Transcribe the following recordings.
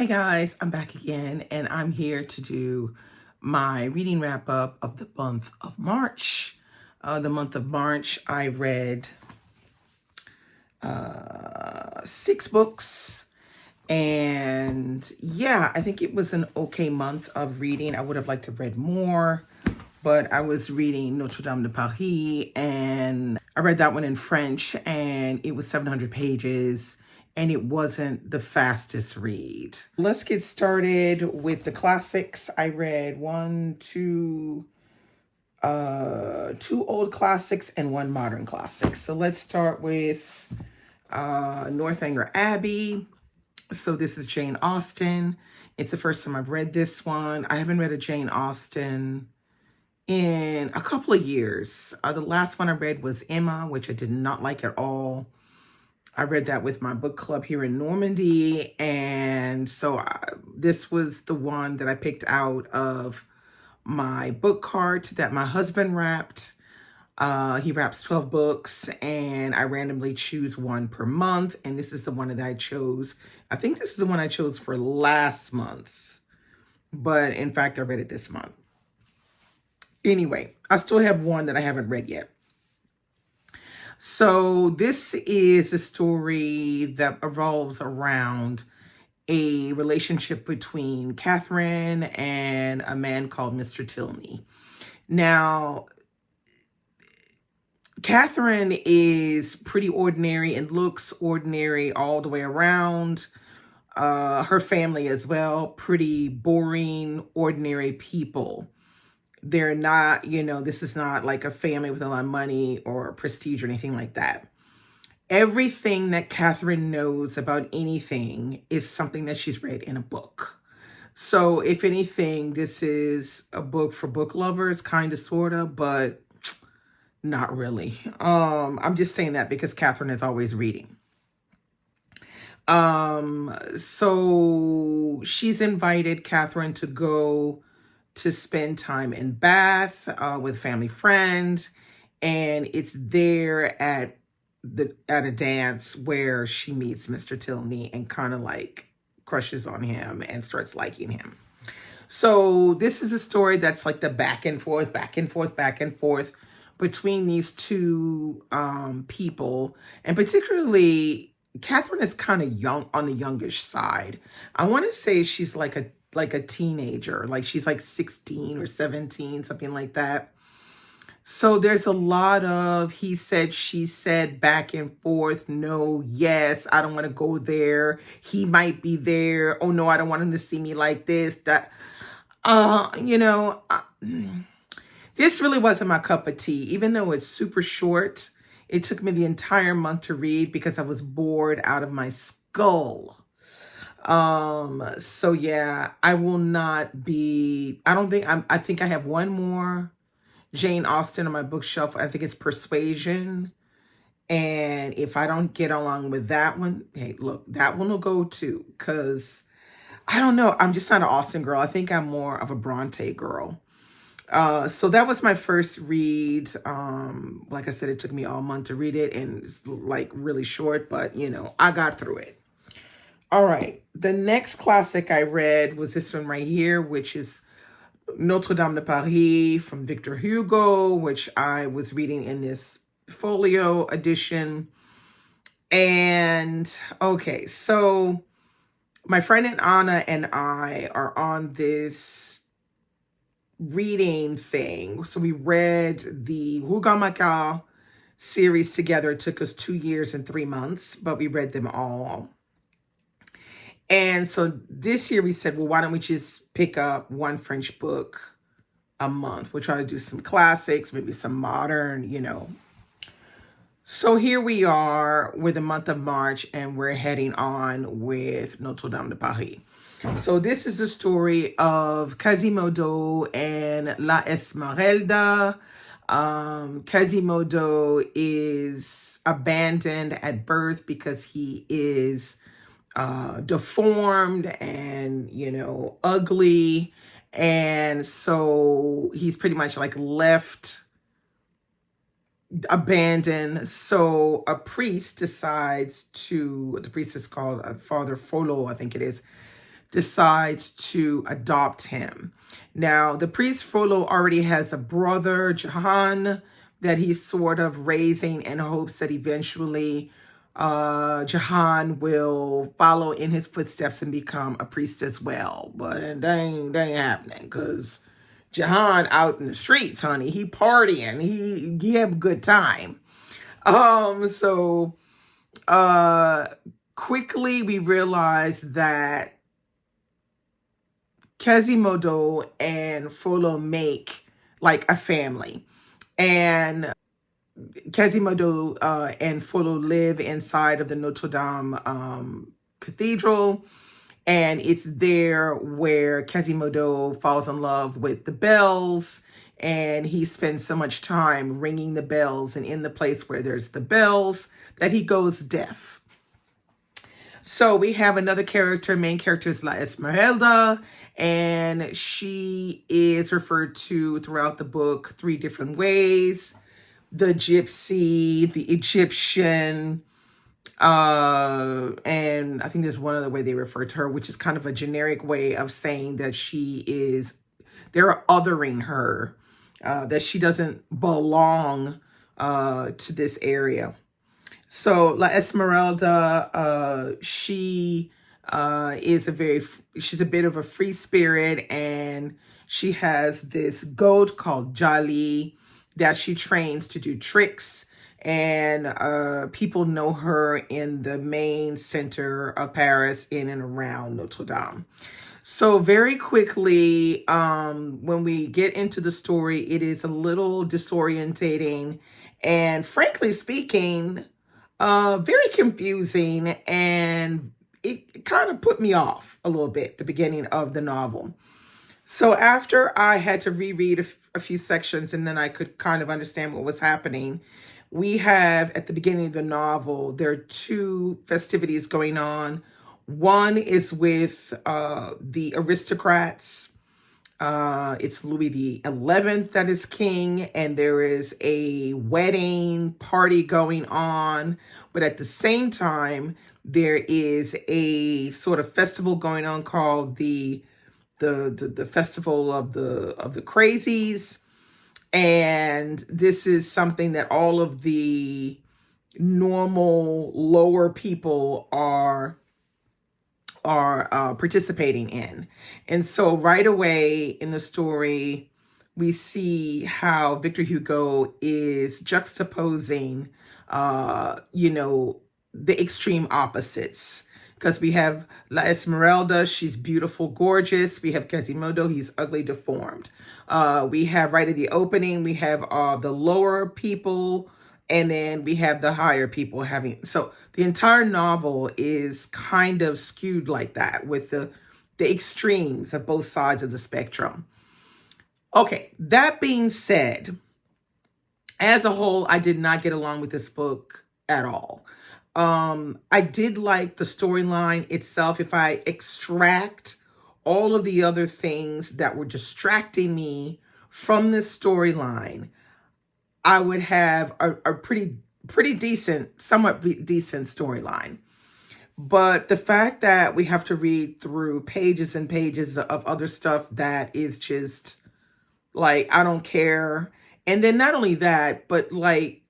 Hey guys, I'm back again and I'm here to do my reading wrap up of the month of March. The month of March, I read 6 books, and yeah, I think it was an okay month of reading. I would have liked to have read more, but I was reading Notre-Dame de Paris, and I read that one in French, and it was 700 pages, and it wasn't the fastest read. Let's get started with the classics. I read two old classics and one modern classic. So let's start with Northanger Abbey. So this is Jane Austen. It's the first time I've read this one. I haven't read a Jane Austen in a couple of years. The last one I read was Emma, which I did not like at all. I read that with my book club here in Normandy, and so this was the one that I picked out of my book cart that my husband wrapped. He wraps 12 books, and I randomly choose one per month, and this is the one that I chose. I think this is the one I chose for last month, but in fact, I read it this month. Anyway, I still have one that I haven't read yet. So this is a story that revolves around a relationship between Catherine and a man called Mr. Tilney. Now, Catherine is pretty ordinary and looks ordinary all the way around. Her family as well, pretty boring, ordinary people. They're not, this is not like a family with a lot of money or prestige or anything like that. Everything that Catherine knows about anything is something that she's read in a book. So if anything, this is a book for book lovers, kind of, sort of, but not really. I'm just saying that because Catherine is always reading. So she's invited Catherine to go to spend time in Bath with family friends, and it's there at a dance where she meets Mr. Tilney and kind of like crushes on him and starts liking him. So this is a story that's like the back and forth between these two people, and particularly Catherine is kind of young, on the youngish side. I want to say she's like a teenager, like she's like 16 or 17, something like that. So there's a lot of he said, she said, back and forth. No, yes, I don't want to go there. He might be there. Oh no, I don't want him to see me like this. That, this really wasn't my cup of tea, even though it's super short. It took me the entire month to read because I was bored out of my skull. So yeah, I will not be, I think I have one more Jane Austen on my bookshelf. I think it's Persuasion. And if I don't get along with that one, hey, look, that one will go too. Cause I don't know. I'm just not an Austen girl. I think I'm more of a Bronte girl. So that was my first read. Like I said, it took me all month to read it, and it's like really short, but I got through it. All right, the next classic I read was this one right here, which is Notre-Dame de Paris from Victor Hugo, which I was reading in this folio edition. And okay, so my friend Anna and I are on this reading thing. So we read the Rougon-Macquart series together. It took us 2 years and 3 months, but we read them all. And so this year we said, well, why don't we just pick up one French book a month? We'll try to do some classics, maybe some modern, So here we are with the month of March, and we're heading on with Notre-Dame de Paris. So this is the story of Quasimodo and La Esmeralda. Quasimodo is abandoned at birth because he is deformed and ugly, and so he's pretty much like left abandoned. So a priest decides to, the priest is called Father Follow, I think it is, decides to adopt him. Now, the priest Frollo already has a brother, Jahan, that he's sort of raising in hopes that eventually Jahan will follow in his footsteps and become a priest as well. But that ain't happening, because Jahan out in the streets, honey. He partying. He have a good time. So quickly we realize that Quasimodo and Frollo make like a family. And Quasimodo and Frollo live inside of the Notre-Dame Cathedral. And it's there where Quasimodo falls in love with the bells. And he spends so much time ringing the bells, and in the place where there's the bells, that he goes deaf. So we have another character, main character is La Esmeralda, and she is referred to throughout the book 3 different ways: the gypsy, the Egyptian, and I think there's one other way they refer to her, which is kind of a generic way of saying that they're othering her, that she doesn't belong to this area. So La Esmeralda, she's a bit of a free spirit, and she has this goat called Jali that she trains to do tricks. And people know her in the main center of Paris, in and around Notre Dame. So very quickly, when we get into the story, it is a little disorientating and, frankly speaking, very confusing, and it kind of put me off a little bit at the beginning of the novel. So after I had to reread a few sections, and then I could kind of understand what was happening, we have, at the beginning of the novel, there are 2 festivities going on. One is with the aristocrats. It's Louis the 11th that is king, and there is a wedding party going on. But at the same time, there is a sort of festival going on called the Festival of the Crazies. And this is something that all of the normal lower people are participating in. And so right away in the story, we see how Victor Hugo is juxtaposing, the extreme opposites. Because we have La Esmeralda, she's beautiful, gorgeous. We have Quasimodo, he's ugly, deformed. We have right at the opening, we have the lower people, and then we have the higher people having. So the entire novel is kind of skewed like that, with the extremes of both sides of the spectrum. Okay, that being said, as a whole, I did not get along with this book at all. I did like the storyline itself. If I extract all of the other things that were distracting me from this storyline, I would have a pretty decent, somewhat decent storyline. But the fact that we have to read through pages and pages of other stuff that is just like, I don't care. And then not only that, but like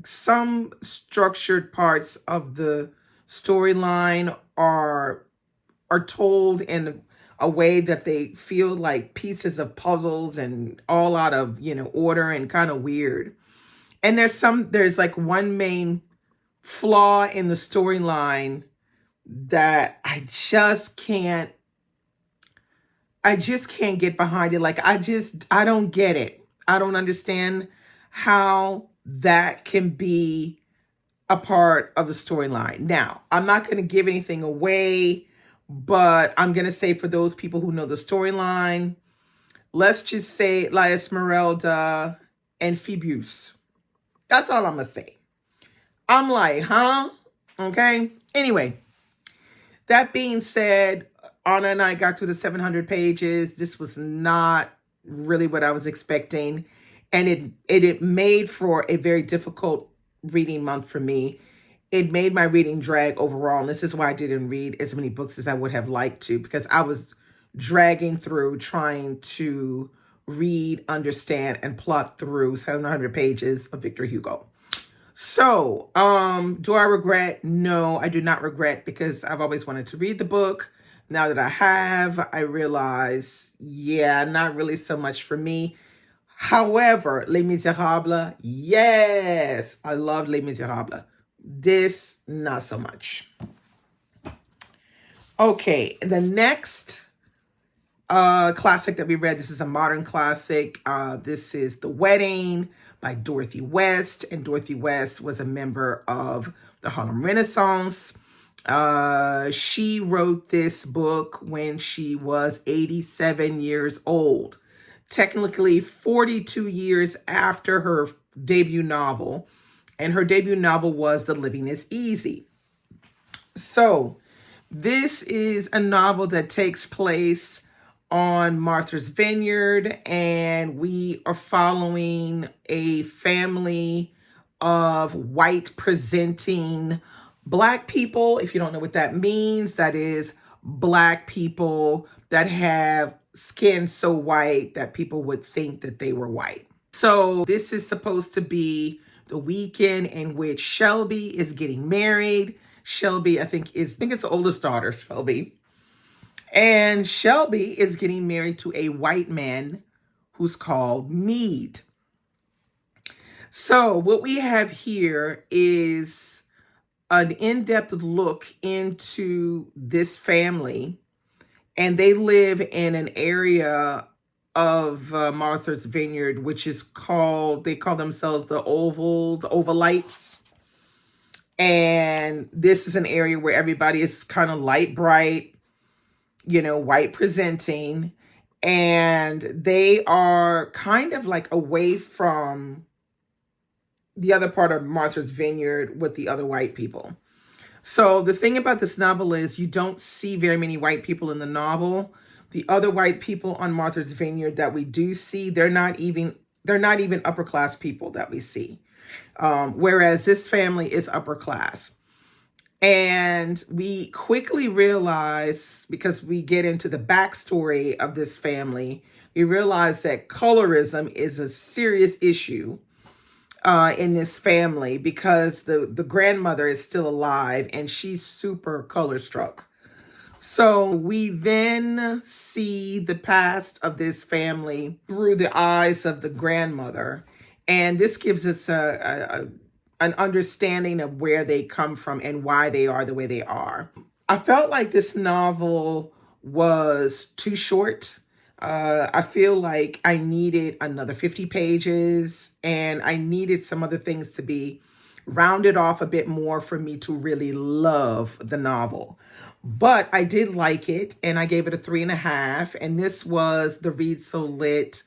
some structured parts of the storyline are told in a way that they feel like pieces of puzzles and all out of, order, and kind of weird. And there's like one main flaw in the storyline that I just can't get behind it. Like, I don't get it. I don't understand how that can be a part of the storyline. Now, I'm not going to give anything away, but I'm going to say, for those people who know the storyline, let's just say La Esmeralda and Phoebus. That's all I'm going to say. I'm like, huh? Okay. Anyway, that being said, Anna and I got through the 700 pages. This was not really what I was expecting. And it made for a very difficult reading month for me. it made my reading drag overall. And this is why I didn't read as many books as I would have liked to, because I was dragging through trying to read, understand, and plot through 700 pages of Victor Hugo. So, do I regret? No, I do not regret, because I've always wanted to read the book. Now that I have, I realize, yeah, not really so much for me. However, Les Miserables, yes, I love Les Miserables. This, not so much. Okay, the next classic that we read, this is a modern classic. This is The Wedding by Dorothy West. And Dorothy West was a member of the Harlem Renaissance. She wrote this book when she was 87 years old. Technically 42 years after her debut novel. And her debut novel was The Living is Easy. So this is a novel that takes place on Martha's Vineyard, and we are following a family of white presenting Black people. If you don't know what that means, that is Black people that have skin so white that people would think that they were white. So this is supposed to be the weekend in which Shelby is getting married. Shelby, I think it's the oldest daughter, Shelby. And Shelby is getting married to a white man who's called Meade. So what we have here is an in-depth look into this family. And they live in an area of Martha's Vineyard, which is called, they call themselves the Ovalites. And this is an area where everybody is kind of light bright, white presenting. And they are kind of like away from the other part of Martha's Vineyard with the other white people. So the thing about this novel is you don't see very many white people in the novel. The other white people on Martha's Vineyard that we do see, they're not even upper class people that we see. Whereas this family is upper class. And we quickly realize, because we get into the backstory of this family, we realize that colorism is a serious issue in this family, because the grandmother is still alive and she's super color struck. So we then see the past of this family through the eyes of the grandmother. And this gives us an understanding of where they come from and why they are the way they are. I felt like this novel was too short. I feel like I needed another 50 pages, and I needed some other things to be rounded off a bit more for me to really love the novel. But I did like it, and I gave it a 3.5. And this was the Read So Lit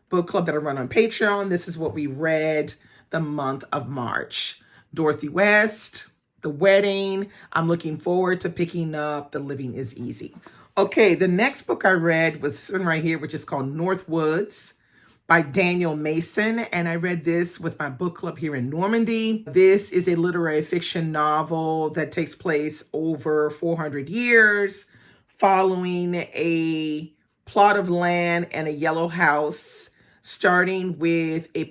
book club that I run on Patreon. This is what we read the month of March. Dorothy West, The Wedding. I'm looking forward to picking up The Living is Easy. Okay, the next book I read was this one right here, which is called Northwoods by Daniel Mason. And I read this with my book club here in Normandy. This is a literary fiction novel that takes place over 400 years, following a plot of land and a yellow house, starting with a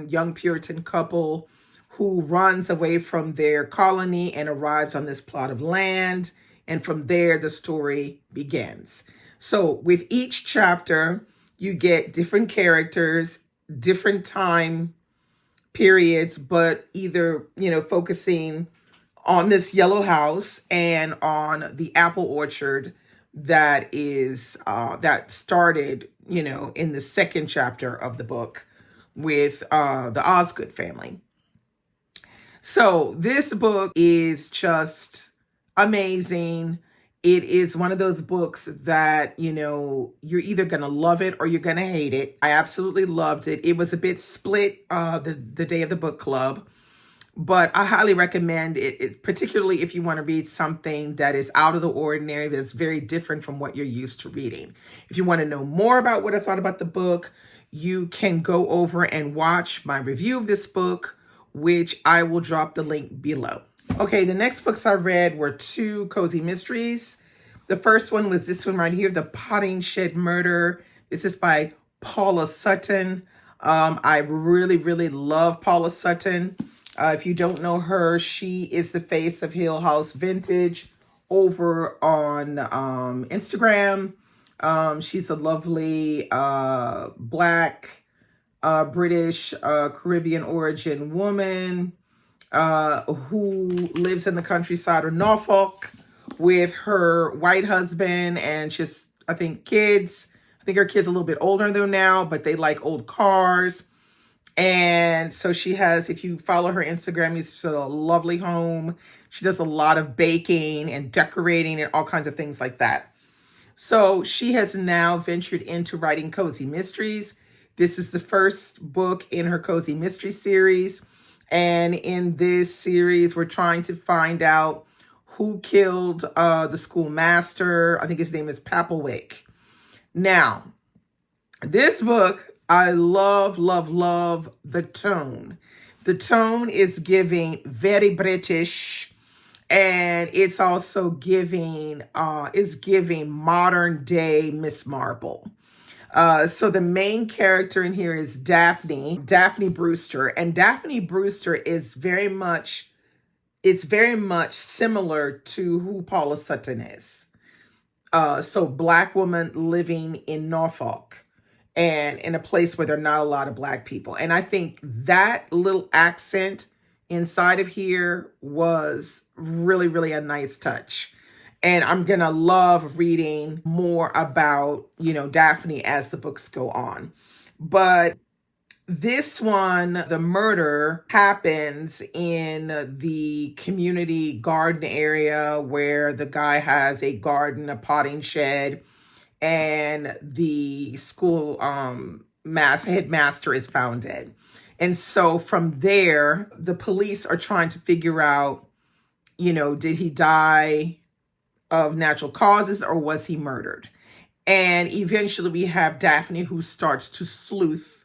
young Puritan couple who runs away from their colony and arrives on this plot of land. And from there, the story begins. So with each chapter, you get different characters, different time periods, but either, focusing on this yellow house and on the apple orchard that started, in the second chapter of the book with the Osgood family. So this book is just amazing. It is one of those books that, you're either going to love it or you're going to hate it. I absolutely loved it. It was a bit split the day of the book club, but I highly recommend it, particularly if you want to read something that is out of the ordinary, that's very different from what you're used to reading. If you want to know more about what I thought about the book, you can go over and watch my review of this book, which I will drop the link below. Okay, the next books I read were 2 cozy mysteries. The first one was this one right here, The Potting Shed Murder. This is by Paula Sutton. I really, really love Paula Sutton. If you don't know her, she is the face of Hill House Vintage over on Instagram. She's a lovely Black, British, Caribbean origin woman who lives in the countryside of Norfolk with her white husband and she's, I think, kids. I think her kids are a little bit older though now, but they like old cars. And so she has, if you follow her Instagram, it's a lovely home. She does a lot of baking and decorating and all kinds of things like that. So she has now ventured into writing cozy mysteries. This is the first book in her cozy mystery series. And in this series, we're trying to find out who killed the schoolmaster. I think his name is Papelwick. Now, this book, I love, love, love the tone. The tone is giving very British, and it's also giving modern day Miss Marple. So the main character in here is Daphne Brewster, and Daphne Brewster is very much similar to who Paula Sutton is. So Black woman living in Norfolk and in a place where there are not a lot of Black people. And I think that little accent inside of here was really, really a nice touch. And I'm going to love reading more about, Daphne as the books go on. But this one, the murder happens in the community garden area where the guy has a garden, a potting shed, and the school headmaster is found dead. And so from there, the police are trying to figure out, did he die of natural causes or was he murdered? And eventually we have Daphne who starts to sleuth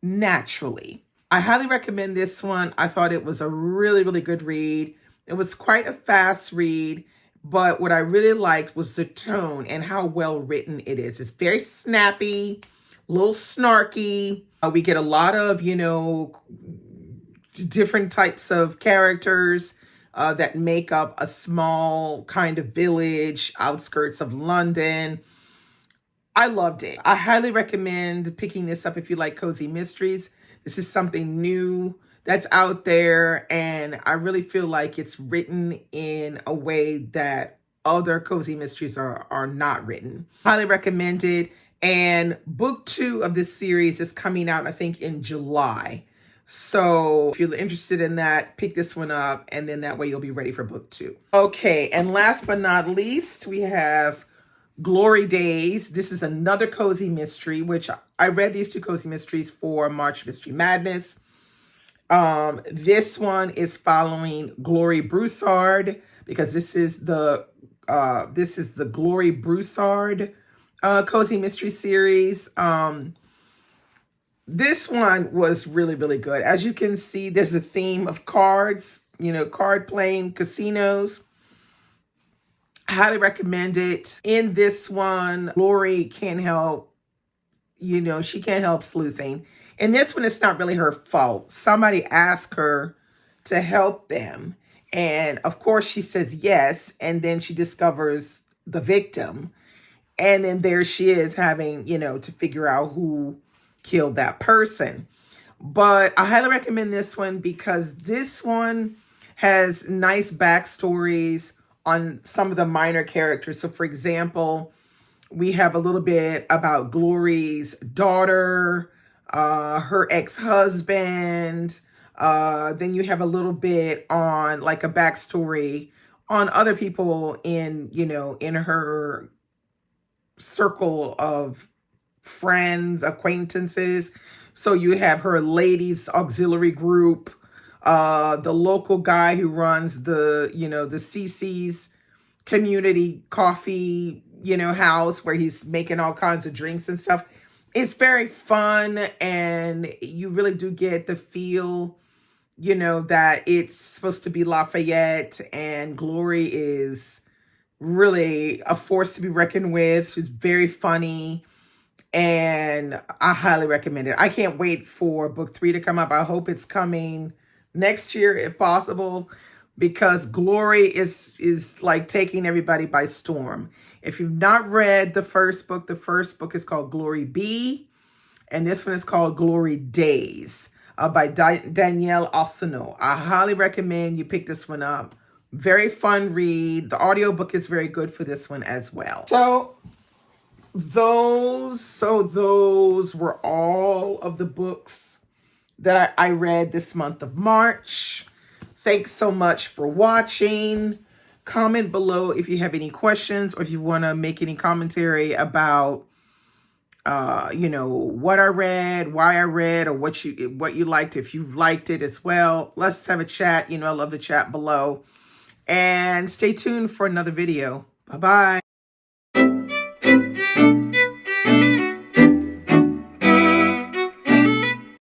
naturally. I highly recommend this one. I thought it was a really, really good read. It was quite a fast read, but what I really liked was the tone and how well written it is. It's very snappy, a little snarky. We get a lot of, different types of characters that make up a small kind of village, outskirts of London. I loved it. I highly recommend picking this up if you like cozy mysteries. This is something new that's out there, and I really feel like it's written in a way that other cozy mysteries are not written. Highly recommended. And book 2 of this series is coming out, I think, in July. So if you're interested in that, pick this one up, and then that way you'll be ready for book 2. Okay, and last but not least, we have Glory Days. This is another cozy mystery, which I read these 2 cozy mysteries for March Mystery Madness. This one is following Glory Broussard, because this is the Glory Broussard cozy mystery series. This one was really, really good. As you can see, there's a theme of cards, card playing, casinos. Highly recommend it. In this one, Glory can't help, she can't help sleuthing. In this one, it's not really her fault. Somebody asked her to help them. And of course, she says yes. And then she discovers the victim. And then there she is having, to figure out who killed that person. But I highly recommend this one because this one has nice backstories on some of the minor characters. So for example, we have a little bit about Glory's daughter, her ex-husband. Then you have a little bit on like a backstory on other people in, in her circle of friends, acquaintances. So you have her ladies auxiliary group, the local guy who runs the CC's community coffee, house where he's making all kinds of drinks and stuff. It's very fun, and you really do get the feel you know, that it's supposed to be Lafayette and Glory is really a force to be reckoned with. She's very funny, and I highly recommend it. I can't wait for book 3 to come up. I hope it's coming next year if possible, because Glory is like taking everybody by storm. If you've not read the first book is called Glory B, and this one is called Glory Days by Danielle Ossano. I highly recommend you pick this one up. Very fun read. The audiobook is very good for this one as well. So those were all of the books that I read this month of March. Thanks so much for watching. Comment below if you have any questions, or if you want to make any commentary about you know, what I read, why I read, or what you liked, if you've liked it as well. Let's have a chat. You know, I love the chat below. And stay tuned for another video. Bye-bye.